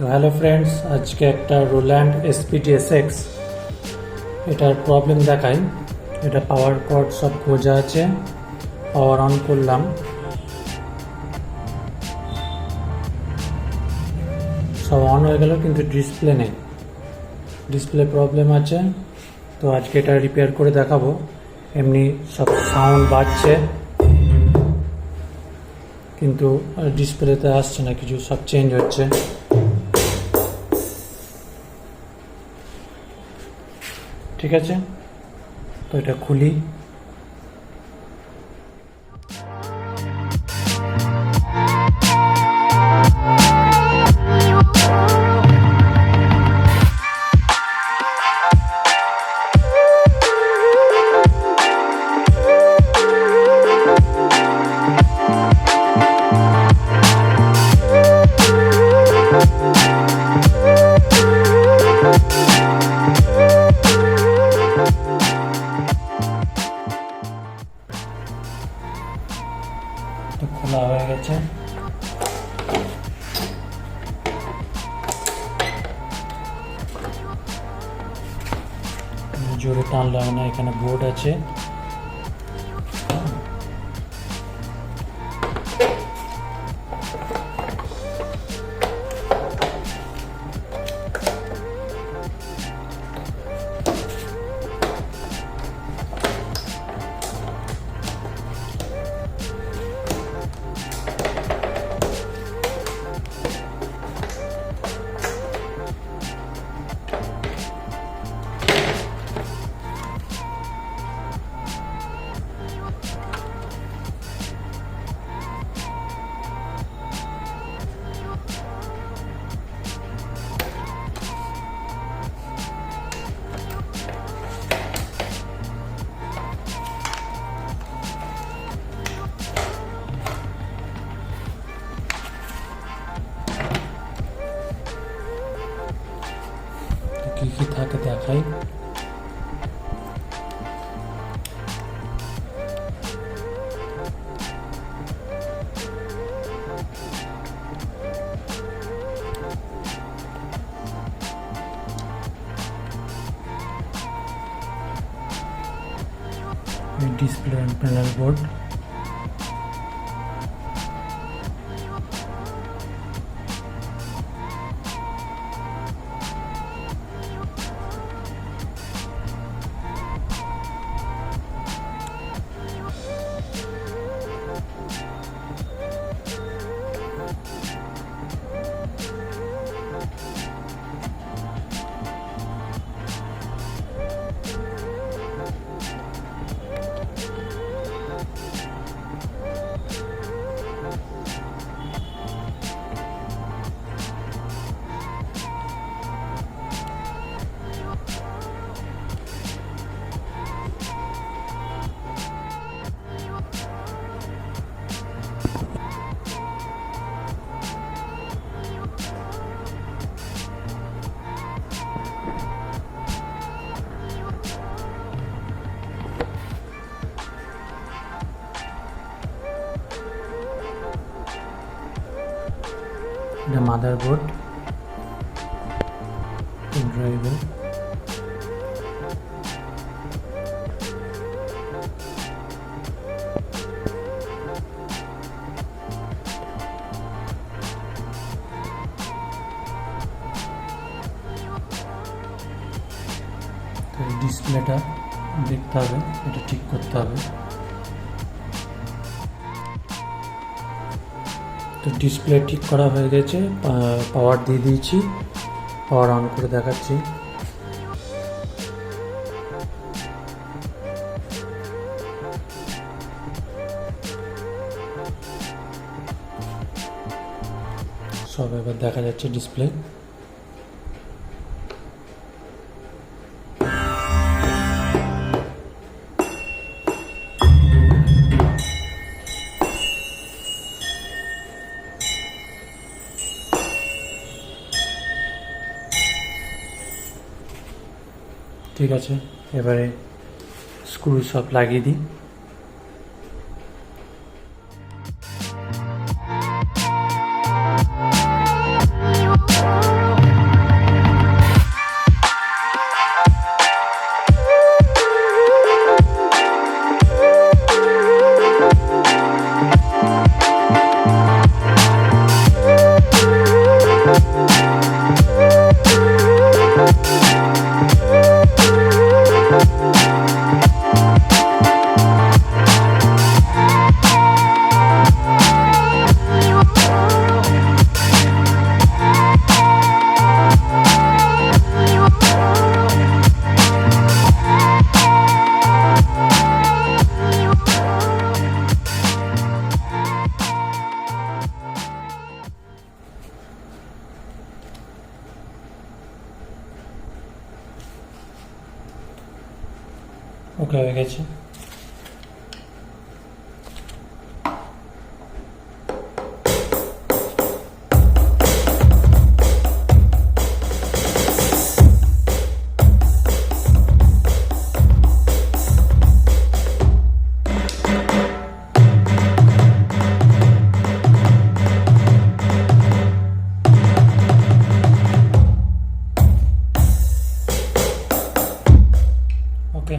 তো hello friends, আজকে একটা রোল্যান্ড SPTSX এটার প্রবলেম দেখাই। এটা পাওয়ার কর্ড সব খোঁজা আছে, পাওয়ার অন করলাম, সব অন হয়ে গেল কিন্তু ডিসপ্লে নেই, ডিসপ্লে প্রবলেম আছে। তো আজকে এটা রিপেয়ার করে দেখাবো। এমনি সব সাউন্ড বাজছে কিন্তু ডিসপ্লেতে আসছে না কিছু, সব চেঞ্জ হচ্ছে। ঠিক আছে, তো এটা খুলি। তো খোলা হয়ে গেছে। জোরে টানলে হবে না, এখানে বোর্ড আছে। কি কি থাকে দেখাই। ডিসপ্লে এন্ড প্যানেল বোর্ড, এটা মাদারবোর্ড, ড্রাইভার, ডিসপ্লেটা দেখতে হবে, এটা ঠিক করতে হবে। তো ডিসপ্লে ঠিক করা হয়ে গেছে, পাওয়ার দিয়ে দিয়েছি, পাওয়ার অন করে দেখাচ্ছি। সব এবার দেখা যাচ্ছে ডিসপ্লে। ঠিক আছে, এবারে স্ক্রু সব লাগিয়ে দিই। ওকে হয়ে গেছে। ওকে।